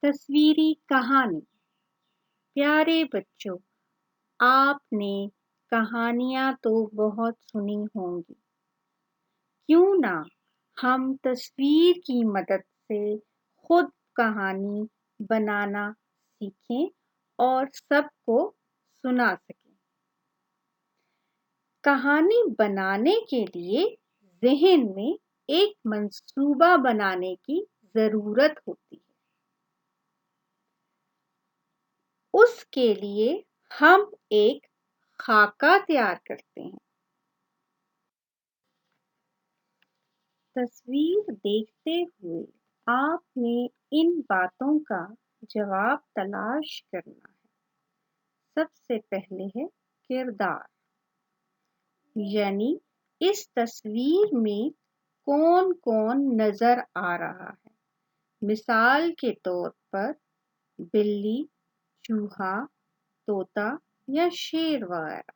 تصویری کہانی۔ پیارے بچوں، آپ نے کہانیاں تو بہت سنی ہوں گی، کیوں نہ ہم تصویر کی مدد سے خود کہانی بنانا سیکھیں اور سب کو سنا سکیں۔ کہانی بنانے کے لیے ذہن میں ایک منصوبہ بنانے کی ضرورت ہوتی ہے۔ اس کے لیے ہم ایک خاکہ تیار کرتے ہیں۔ تصویر دیکھتے ہوئے آپ نے ان باتوں کا جواب تلاش کرنا ہے۔ سب سے پہلے ہے کردار، یعنی اس تصویر میں کون کون نظر آ رہا ہے۔ مثال کے طور پر بلی، چوہا، طوطا یا شیر وغیرہ۔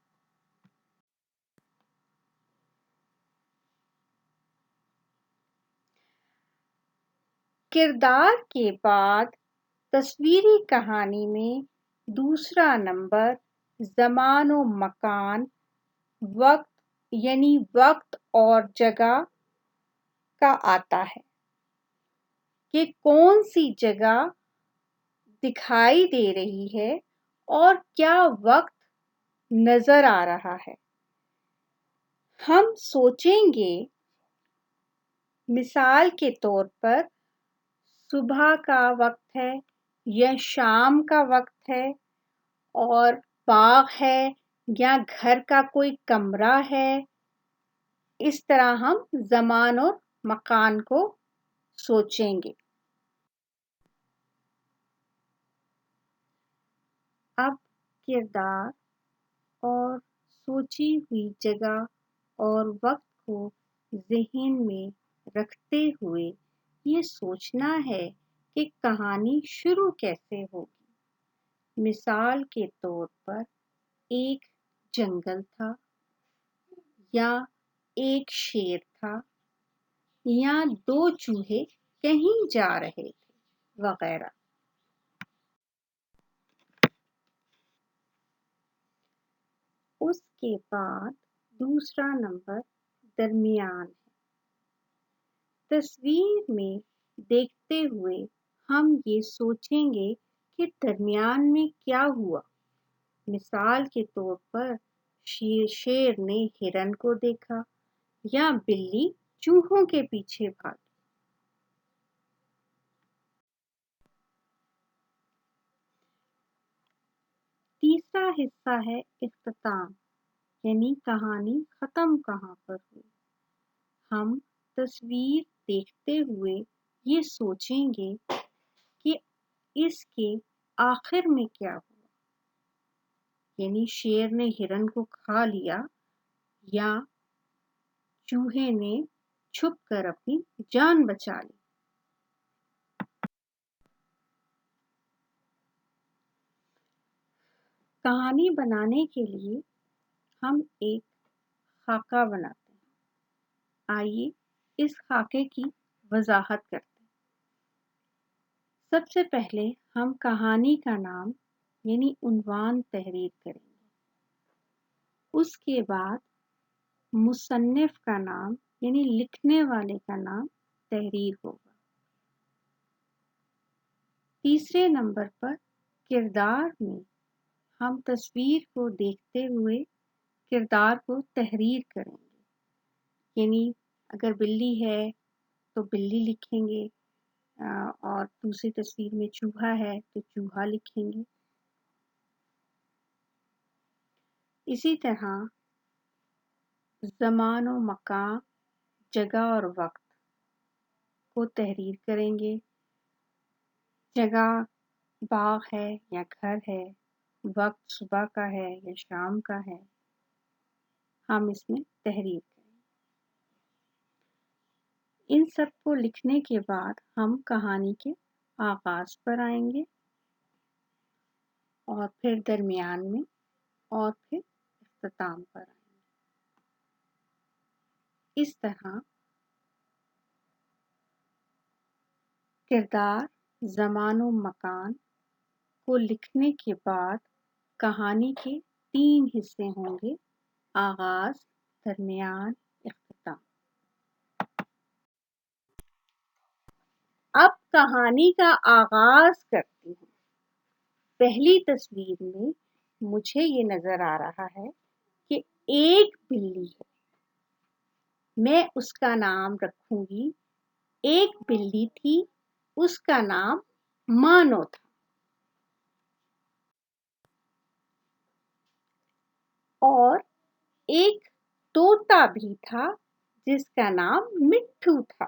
کردار کے بعد تصویری کہانی میں دوسرا نمبر زمان و مکان، وقت یعنی وقت اور جگہ کا آتا ہے کہ کون سی جگہ دکھائی دے رہی ہے اور کیا وقت نظر آ رہا ہے۔ ہم سوچیں گے، مثال کے طور پر صبح کا وقت ہے یا شام کا وقت ہے، اور باغ ہے یا گھر کا کوئی کمرہ ہے۔ اس طرح ہم زمان اور مکان کو سوچیں گے۔ اب کردار اور سوچی ہوئی جگہ اور وقت کو ذہن میں رکھتے ہوئے یہ سوچنا ہے کہ کہانی شروع کیسے ہوگی۔ مثال کے طور پر ایک جنگل تھا، یا ایک شیر تھا، یا دو چوہے کہیں جا رہے تھے وغیرہ۔ اس کے بعد دوسرا نمبر درمیان ہے۔ تصویر میں دیکھتے ہوئے ہم یہ سوچیں گے کہ درمیان میں کیا ہوا۔ مثال کے طور پر شیر نے ہرن کو دیکھا یا بلی چوہوں کے پیچھے بھاگی۔ تیسرا حصہ ہے اختتام، یعنی کہانی ختم کہاں پر ہوئی۔ ہم تصویر دیکھتے ہوئے یہ سوچیں گے کہ اس کے آخر میں کیا ہوا، یعنی شیر نے ہرن کو کھا لیا یا چوہے نے چھپ کر اپنی جان بچا لی۔ کہانی بنانے کے لیے ہم ایک خاکہ بناتے ہیں۔ آئیے اس خاکے کی وضاحت کرتے ہیں۔ سب سے پہلے ہم کہانی کا نام یعنی عنوان تحریر کریں گے۔ اس کے بعد مصنف کا نام یعنی لکھنے والے کا نام تحریر ہوگا۔ تیسرے نمبر پر کردار میں ہم تصویر کو دیکھتے ہوئے کردار کو تحریر کریں گے، یعنی اگر بلی ہے تو بلی لکھیں گے، اور دوسری تصویر میں چوہا ہے تو چوہا لکھیں گے۔ اسی طرح زمان و مکان، جگہ اور وقت کو تحریر کریں گے۔ جگہ باغ ہے یا گھر ہے، وقت صبح کا ہے یا شام کا ہے، ہم اس میں تحریر کریں گے۔ ان سب کو لکھنے کے بعد ہم کہانی کے آغاز پر آئیں گے، اور پھر درمیان میں، اور پھر اختتام پر آئیں گے۔ اس طرح کردار، زمان و مکان کو لکھنے کے بعد کہانی کے 3 حصے ہوں گے: آغاز، درمیان، اختتام۔ اب کہانی کا آغاز کرتی ہوں۔ پہلی تصویر میں مجھے یہ نظر آ رہا ہے کہ ایک بلی ہے۔ میں اس کا نام رکھوں گی، ایک بلی تھی، اس کا نام مانو تھا۔ اور ایک طوطا بھی تھا جس کا نام مٹھو تھا۔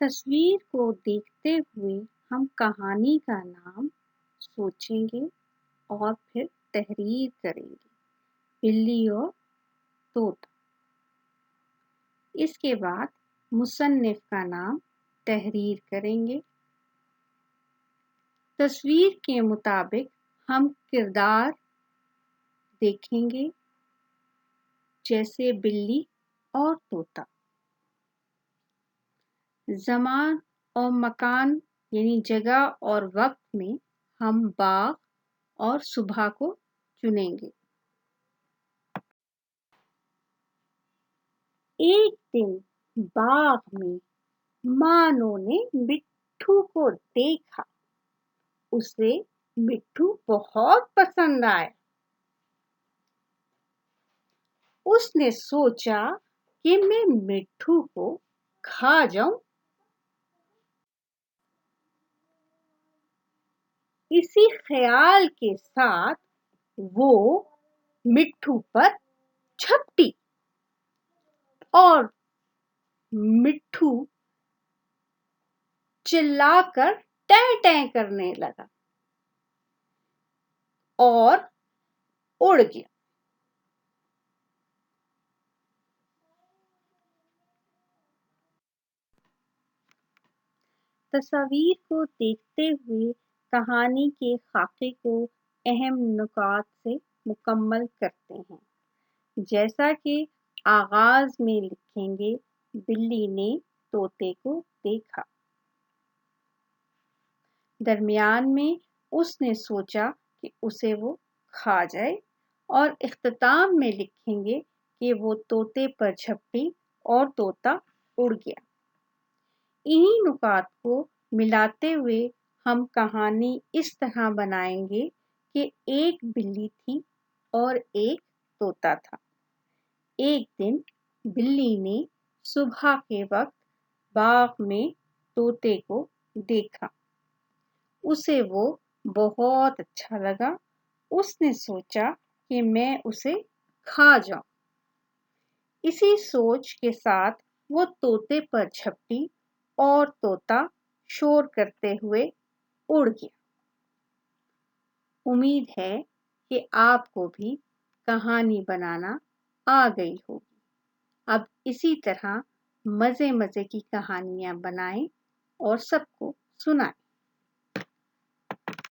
تصویر کو دیکھتے ہوئے ہم کہانی کا نام سوچیں گے اور پھر تحریر کریں گے: بلی اور طوطا۔ اس کے بعد مصنف کا نام تحریر کریں گے۔ تصویر کے مطابق ہم کردار دیکھیں گے، جیسے بلی اور طوطا۔ زمان اور مکان یعنی جگہ اور وقت میں ہم باغ اور صبح کو چنیں گے۔ ایک دن باغ میں مانو نے مٹھو کو دیکھا۔ اسے مٹھو بہت پسند آیا۔ اس نے سوچا کہ میں مٹھو کو کھا جاؤں۔ اسی خیال کے ساتھ وہ مٹھو پر جھپٹی اور مٹھو چلا کر ٹیں ٹیں کرنے لگا اور اڑ گیا۔ تصاویر کو دیکھتے ہوئے کہانی کے خاکے کو اہم نکات سے مکمل کرتے ہیں۔ جیسا کہ آغاز میں لکھیں گے: بلی نے طوطے کو دیکھا۔ درمیان میں اس نے سوچا کہ اسے وہ کھا جائے، اور اختتام میں لکھیں گے کہ وہ طوطے پر جھپٹی اور طوطا اڑ گیا۔ انہی نکات کو ملاتے ہوئے ہم کہانی اس طرح بنائیں گے کہ ایک بلی تھی اور ایک طوطا تھا۔ ایک دن بلی نے صبح کے وقت باغ میں طوطے کو دیکھا۔ اسے وہ بہت اچھا لگا۔ اس نے سوچا کہ میں اسے کھا جاؤں۔ اسی سوچ کے ساتھ وہ طوطے پر جھپٹی اور طوطا شور کرتے ہوئے اڑ گیا۔ امید ہے کہ آپ کو بھی کہانی بنانا آ گئی ہوگی۔ اب اسی طرح مزے مزے کی کہانیاں بنائیں اور سب کو سنائیں۔